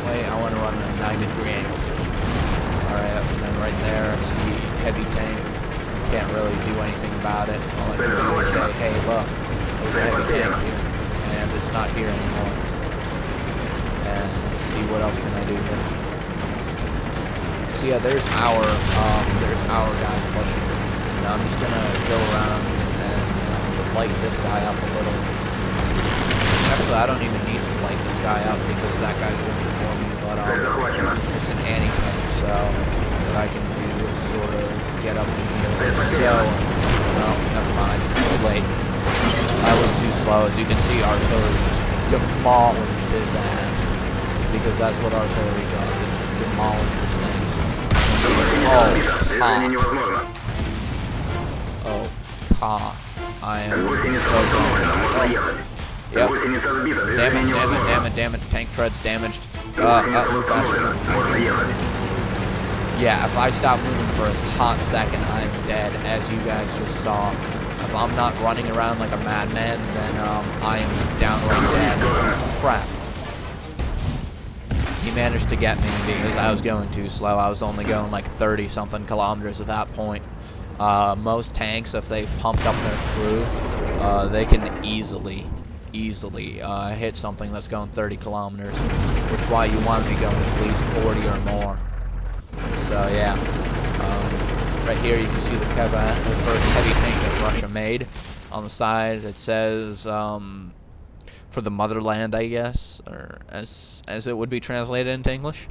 way, I want to run a 9-degree angle to it. Alright, and then right there, I see heavy tank. Can't really do anything about it. All I can do is say, hey, look, there's a heavy tank here, and it's not here anymore. And let's see what else can I do here. So yeah, there's our guys pushing. And I'm just gonna go around and light this guy up a little. Actually, I don't even need to light this guy up because that guy's going before me. But it's an anti-tank, so what I can do is sort of get up in here. So, no, never mind. Too late. I was too slow. As you can see, artillery just demolished his ass. Because that's what artillery does. It just demolishes things. Oh, fuck. I am so going. Yep. Damn it. Tank treads damaged. Move faster. Yeah, if I stop moving for a hot second, I'm dead, as you guys just saw. If I'm not running around like a madman, then I am downright dead. Crap. He managed to get me because I was going too slow. I was only going like 30-something kilometers at that point. Most tanks, if they've pumped up their crew, they can easily hit something that's going 30 kilometers, which is why you want to be going at least 40 or more. So yeah, right here you can see the first heavy tank that Russia made. On the side it says for the motherland, I guess, or as it would be translated into English.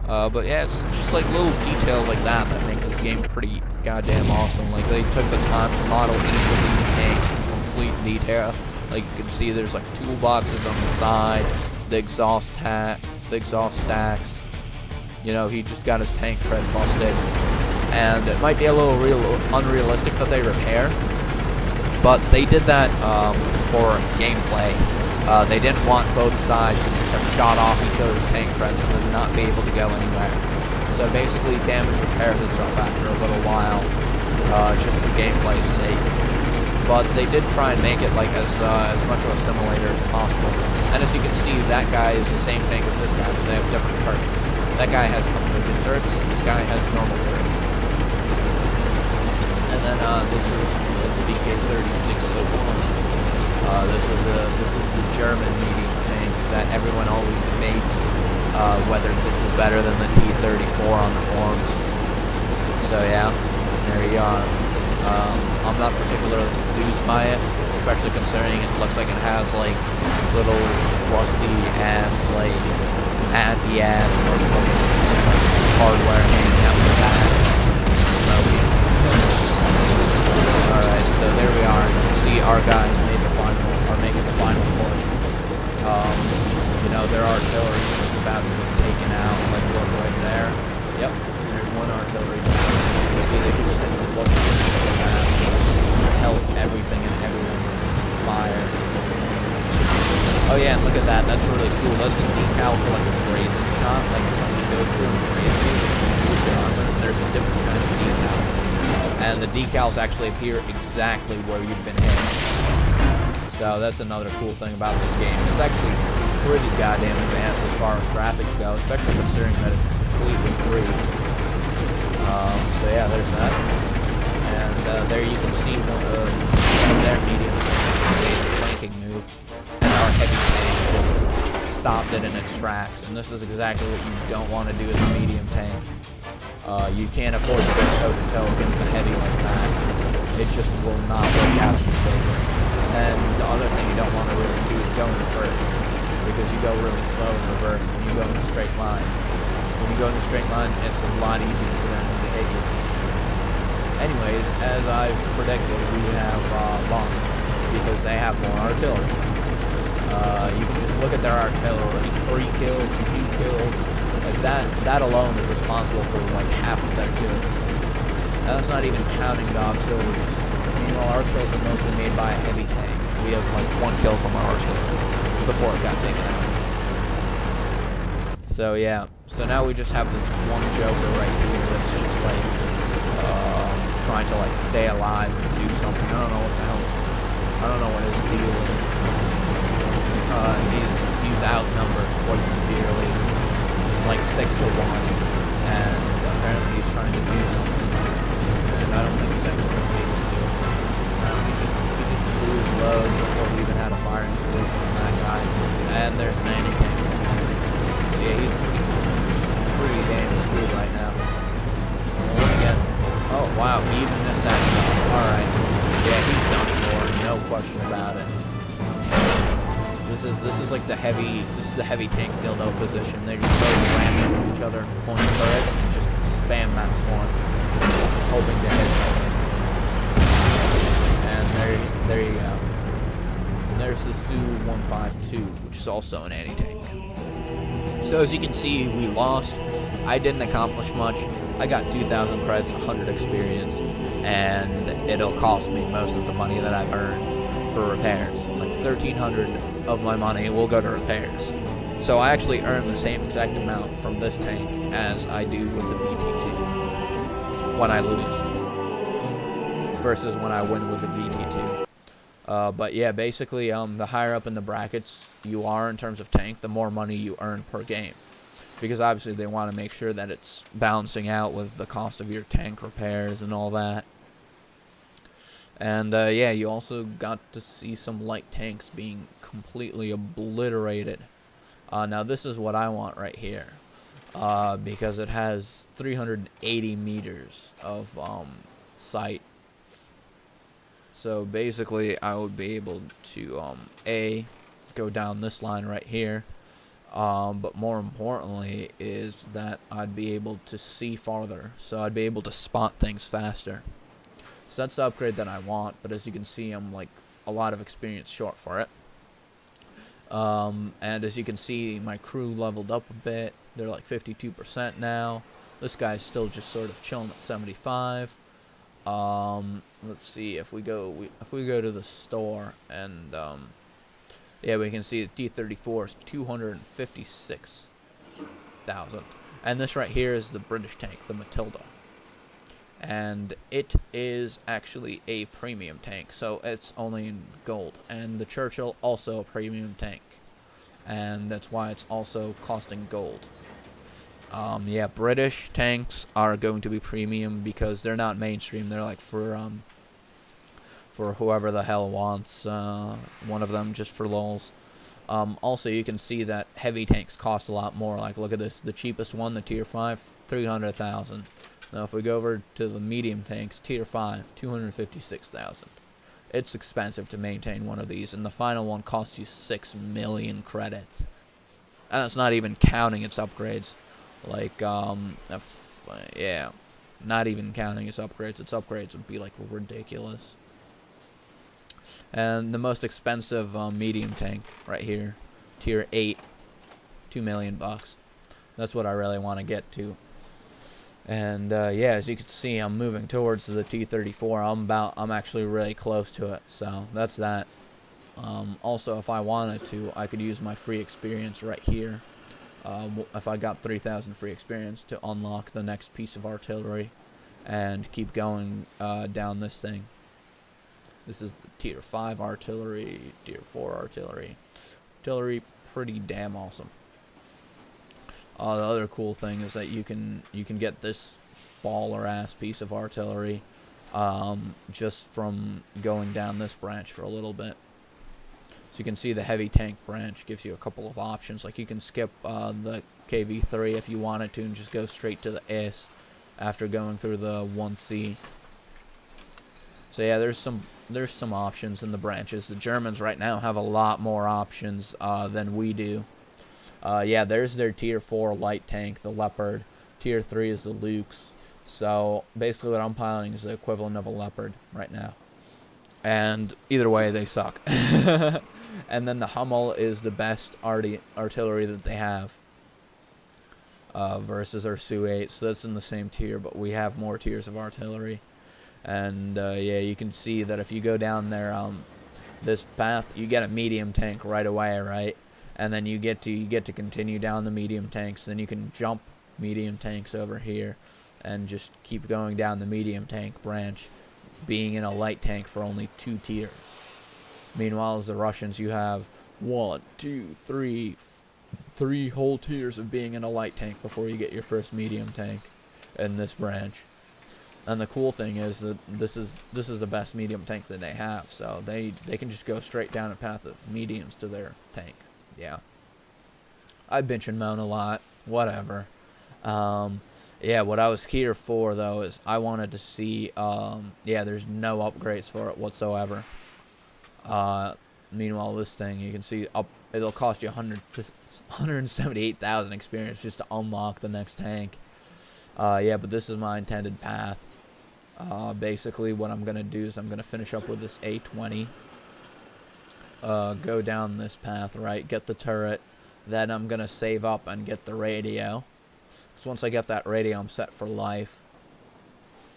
But yeah, it's just like little details like that that make this game pretty goddamn awesome. Like they took the time to model each of these tanks in complete detail. Like you can see, there's like toolboxes on the side, the exhaust stacks. You know, he just got his tank tread busted, and it might be a little unrealistic that they repair, but they did that for gameplay. They didn't want both sides to have shot off each other's tank treads and then not be able to go anywhere. So basically, damage repairs itself after a little while, just for gameplay's sake. But they did try and make it like as much of a simulator as possible. And as you can see, that guy is the same tank as this guy, but they have different turrets. That guy has unlimited turrets, this guy has normal turrets. And then this is the VK-3601. This is the German medium tank that everyone always debates whether this is better than the T-34 on the forums. So yeah, there you are. I'm not particularly enthused by it, especially considering it looks like it has like little rusty ass, like anti-ass hardware hanging out the back. Alright, so there we are. You can see our guys making the final push. You know, their artillery is about to be taken out. Like, look right there. Yep, there's one artillery down. You see they just hit the look held everything and everyone with fire. Oh yeah, and look at that. That's really cool. That's a decal for like a grazing shot, like if something goes through and grazes with your armor. There's a different kind of decal. And the decals actually appear exactly where you've been hit. So that's another cool thing about this game. It's actually pretty goddamn advanced as far as graphics go, especially considering that it's completely free. So yeah, there's that. And there you can see one of their medium flanking move. And our heavy tank just stopped it in its tracks. And this is exactly what you don't want to do as a medium tank. You can't afford to go toe-to-toe against a heavy like that. It just will not work out in your favor. And the other thing you don't want to really do is go in reverse, because you go really slow in reverse when you go in a straight line. When you go in a straight line, it's a lot easier for them to hit you. Anyways, as I've predicted, we have lost, because they have more artillery. You can just look at their artillery, 3 kills, 2 kills. Like that alone is responsible for like half of their kills. And that's not even counting the auxiliaries. Meanwhile, our kills are mostly made by a heavy tank. We have like 1 kill from our artillery before it got taken out. So yeah, so now we just have this one Joker right here that's just like trying to like stay alive and do something. I don't know what the hell I don't know what his deal is. He's outnumbered quite severely. like 6-1, and apparently he's trying to do something, and I don't think he's actually going to be able to do it. He just blew his load before we even had a firing solution on that guy, and there's an anti-tank. So yeah, he's pretty damn screwed right now. Again. Oh wow, he even missed that shot. Alright. Yeah, he's done for, no question about it. This is like the heavy tank dildo position. They just both ram into each other, point turrets, and just spam that one, hoping to hit something. And there you go. And there's the Su-152, which is also an anti-tank. So as you can see, we lost. I didn't accomplish much. I got 2,000 credits, 100 experience, and it'll cost me most of the money that I've earned for repairs. Like 1,300 of my money will go to repairs. So I actually earn the same exact amount from this tank as I do with the BT2 when I lose versus when I win with the BT2. But yeah, basically, the higher up in the brackets you are in terms of tank, the more money you earn per game. Because obviously they want to make sure that it's balancing out with the cost of your tank repairs and all that. And yeah, you also got to see some light tanks being completely obliterated. Now this is what I want right here. Because it has 380 meters of sight. So basically I would be able to go down this line right here. But more importantly is that I'd be able to see farther, so I'd be able to spot things faster. So that's the upgrade that I want, but as you can see, I'm like a lot of experience short for it. And as you can see, my crew leveled up a bit. They're like 52% now. This guy's still just sort of chilling at 75. Let's see if we go to the store and yeah, we can see the T-34 is 256,000. And this right here is the British tank, the Matilda. And it is actually a premium tank, so it's only in gold. And the Churchill, also a premium tank. And that's why it's also costing gold. Yeah, British tanks are going to be premium because they're not mainstream. They're like for whoever the hell wants one of them just for lols. Also, you can see that heavy tanks cost a lot more. Like, look at this. The cheapest one, the Tier 5, 300,000. Now, if we go over to the medium tanks, Tier 5, 256,000. It's expensive to maintain one of these, and the final one costs you 6 million credits. And that's not even counting its upgrades. Like, yeah, not even counting its upgrades. Its upgrades would be, like, ridiculous. And the most expensive medium tank right here, Tier 8, $2 million bucks. That's what I really want to get to. And yeah, as you can see, I'm moving towards the T-34. I'm actually really close to it. So that's that. Also, if I wanted to, I could use my free experience right here. If I got 3,000 free experience to unlock the next piece of artillery and keep going down this thing. This is the Tier 5 artillery, Tier 4 artillery. Artillery, pretty damn awesome. The other cool thing is that you can get this baller ass piece of artillery just from going down this branch for a little bit. So you can see the heavy tank branch gives you a couple of options. Like you can skip the KV-3 if you wanted to and just go straight to the S after going through the 1C. So yeah, there's some options in the branches. The Germans right now have a lot more options than we do. Yeah, there's their Tier 4 light tank, the Leopard. Tier 3 is the Lukes. So basically what I'm piloting is the equivalent of a Leopard right now. And either way, they suck. And then the Hummel is the best artillery that they have versus our Su-8. So that's in the same tier, but we have more tiers of artillery. And yeah, you can see that if you go down there, this path, you get a medium tank right away, right? And then you get to continue down the medium tanks. Then you can jump medium tanks over here, and just keep going down the medium tank branch, being in a light tank for only 2 tiers. Meanwhile, as the Russians, you have 1, 2, 3, 3 whole tiers of being in a light tank before you get your first medium tank in this branch. And the cool thing is that this is the best medium tank that they have, so they can just go straight down a path of mediums to their tank. Yeah. I bitch and moan a lot. Whatever. Yeah, what I was here for, though, is I wanted to see, yeah, there's no upgrades for it whatsoever. Meanwhile, this thing, you can see, it'll cost you 178,000 experience just to unlock the next tank. Yeah, but this is my intended path. Basically, what I'm going to do is I'm going to finish up with this A20. Go down this path, right, get the turret. Then I'm going to save up and get the radio. Because once I get that radio, I'm set for life.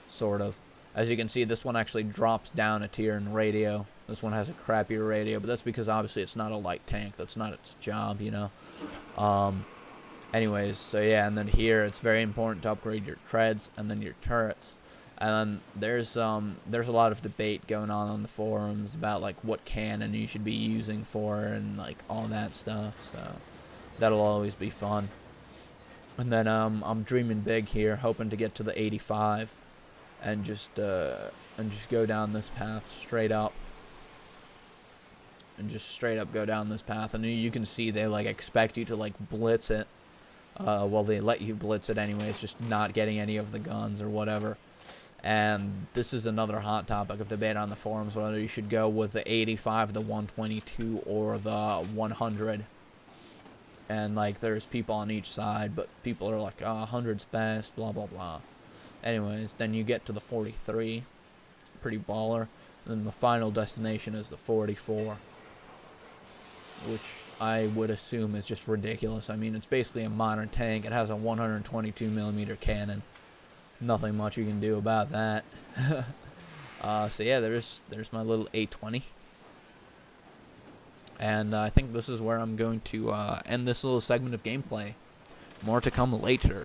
Sort of. As you can see, this one actually drops down a tier in radio. This one has a crappier radio, but that's because obviously it's not a light tank. That's not its job, you know. Anyways, so yeah, and then here it's very important to upgrade your treads and then your turrets. And there's a lot of debate going on the forums about like what cannon you should be using for and like all that stuff. So that'll always be fun. And then I'm dreaming big here, hoping to get to the 85 and just go down this path straight up. And just straight up go down this path, and you can see they like expect you to like blitz it. Well, they let you blitz it anyways, just not getting any of the guns or whatever. And this is another hot topic of debate on the forums, whether you should go with the 85, the 122, or the 100. And like there's people on each side, but people are like, oh, 100's best, blah blah blah. Anyways, then you get to the 43, pretty baller. And then the final destination is the 44, which I would assume is just ridiculous. I mean, it's basically a modern tank. It has a 122mm cannon. Nothing much you can do about that. So yeah, there's my little A20. And I think this is where I'm going to end this little segment of gameplay. More to come later.